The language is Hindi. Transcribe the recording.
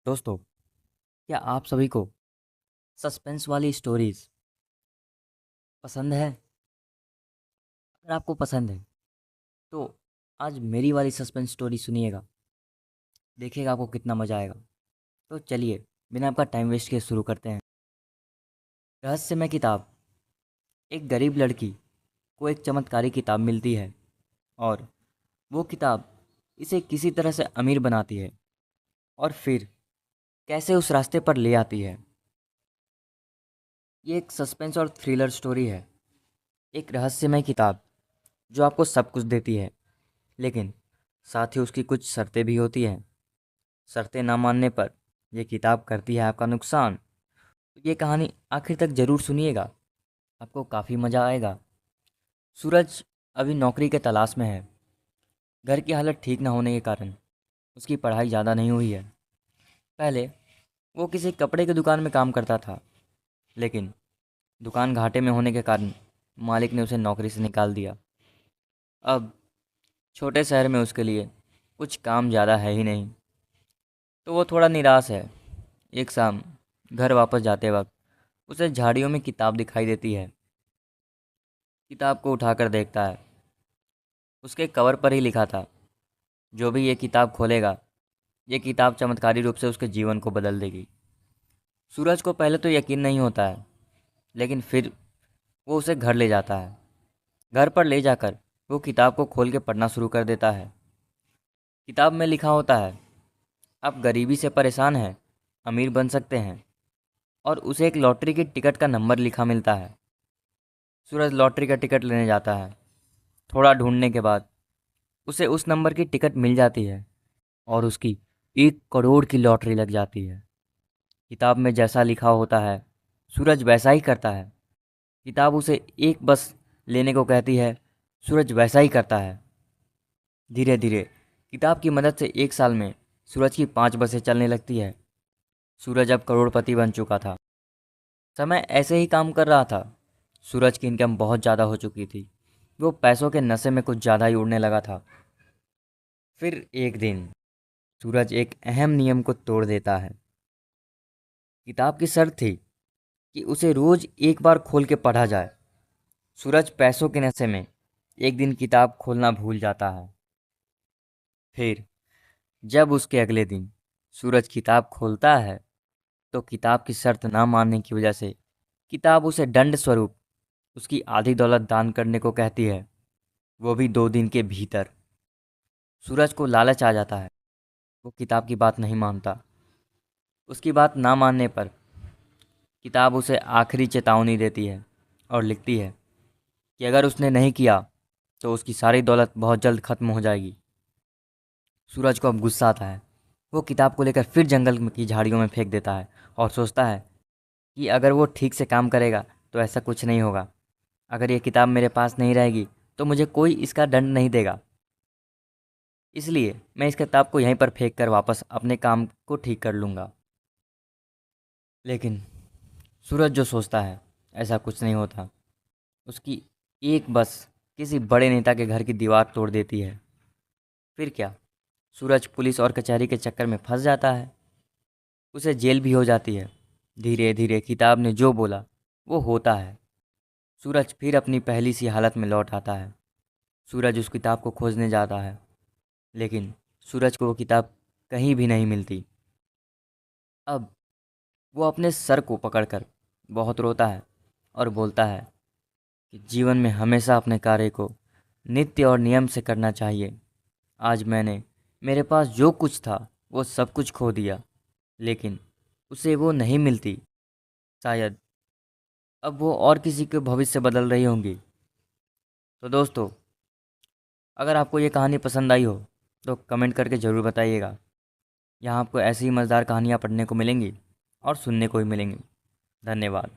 दोस्तों, क्या आप सभी को सस्पेंस वाली स्टोरीज पसंद है? अगर आपको पसंद है तो आज मेरी वाली सस्पेंस स्टोरी सुनिएगा। देखिएगा आपको कितना मज़ा आएगा। तो चलिए, बिना आपका टाइम वेस्ट किए शुरू करते हैं। रहस्यमय किताब। एक गरीब लड़की को एक चमत्कारी किताब मिलती है और वो किताब इसे किसी तरह से अमीर बनाती है और फिर कैसे उस रास्ते पर ले आती है। ये एक सस्पेंस और थ्रिलर स्टोरी है। एक रहस्यमय किताब जो आपको सब कुछ देती है, लेकिन साथ ही उसकी कुछ शर्तें भी होती हैं। शर्तें ना मानने पर यह किताब करती है आपका नुकसान। ये कहानी आखिर तक ज़रूर सुनिएगा, आपको काफ़ी मज़ा आएगा। सूरज अभी नौकरी के तलाश में है। घर की हालत ठीक ना होने के कारण उसकी पढ़ाई ज़्यादा नहीं हुई है। पहले वो किसी कपड़े की दुकान में काम करता था, लेकिन दुकान घाटे में होने के कारण मालिक ने उसे नौकरी से निकाल दिया। अब छोटे शहर में उसके लिए कुछ काम ज़्यादा है ही नहीं, तो वो थोड़ा निराश है। एक शाम घर वापस जाते वक्त उसे झाड़ियों में किताब दिखाई देती है। किताब को उठाकर देखता है। उसके कवर पर ही लिखा था, जो भी ये किताब खोलेगा, ये किताब चमत्कारी रूप से उसके जीवन को बदल देगी। सूरज को पहले तो यकीन नहीं होता है, लेकिन फिर वो उसे घर ले जाता है। घर पर ले जाकर वो किताब को खोल के पढ़ना शुरू कर देता है। किताब में लिखा होता है, आप गरीबी से परेशान हैं, अमीर बन सकते हैं। और उसे एक लॉटरी की टिकट का नंबर लिखा मिलता है। सूरज लॉटरी का टिकट लेने जाता है। थोड़ा ढूंढने के बाद उसे उस नंबर की टिकट मिल जाती है और उसकी 1 करोड़ की लॉटरी लग जाती है। किताब में जैसा लिखा होता है, सूरज वैसा ही करता है। किताब उसे एक बस लेने को कहती है, सूरज वैसा ही करता है। धीरे धीरे किताब की मदद से 1 साल में सूरज की 5 बसें चलने लगती है। सूरज अब करोड़पति बन चुका था। समय ऐसे ही काम कर रहा था। सूरज की इनकम बहुत ज़्यादा हो चुकी थी। वो पैसों के नशे में कुछ ज़्यादा ही उड़ने लगा था। फिर एक दिन सूरज एक अहम नियम को तोड़ देता है। किताब की शर्त थी कि उसे रोज एक बार खोल के पढ़ा जाए। सूरज पैसों के नशे में एक दिन किताब खोलना भूल जाता है। फिर जब उसके अगले दिन सूरज किताब खोलता है, तो किताब की शर्त ना मानने की वजह से किताब उसे दंड स्वरूप उसकी आधी दौलत दान करने को कहती है, वो भी 2 दिन के भीतर। सूरज को लालच आ जाता है। वो किताब की बात नहीं मानता। उसकी बात ना मानने पर किताब उसे आखिरी चेतावनी देती है और लिखती है कि अगर उसने नहीं किया तो उसकी सारी दौलत बहुत जल्द खत्म हो जाएगी। सूरज को अब गुस्सा आता है। वो किताब को लेकर फिर जंगल की झाड़ियों में फेंक देता है और सोचता है कि अगर वो ठीक से काम करेगा तो ऐसा कुछ नहीं होगा। अगर ये किताब मेरे पास नहीं रहेगी तो मुझे कोई इसका दंड नहीं देगा, इसलिए मैं इस किताब को यहीं पर फेंक कर वापस अपने काम को ठीक कर लूँगा। लेकिन सूरज जो सोचता है, ऐसा कुछ नहीं होता। उसकी एक बस किसी बड़े नेता के घर की दीवार तोड़ देती है। फिर क्या, सूरज पुलिस और कचहरी के चक्कर में फंस जाता है। उसे जेल भी हो जाती है। धीरे धीरे किताब ने जो बोला वो होता है। सूरज फिर अपनी पहली सी हालत में लौट आता है। सूरज उस किताब को खोजने जाता है, लेकिन सूरज को वो किताब कहीं भी नहीं मिलती। अब वो अपने सर को पकड़कर बहुत रोता है और बोलता है कि जीवन में हमेशा अपने कार्य को नित्य और नियम से करना चाहिए। आज मैंने मेरे पास जो कुछ था वो सब कुछ खो दिया, लेकिन उसे वो नहीं मिलती। शायद अब वो और किसी के भविष्य बदल रही होंगी। तो दोस्तों, अगर आपको ये कहानी पसंद आई हो तो कमेंट करके ज़रूर बताइएगा। यहाँ आपको ऐसी ही मज़ेदार कहानियाँ पढ़ने को मिलेंगी और सुनने को भी मिलेंगी। धन्यवाद।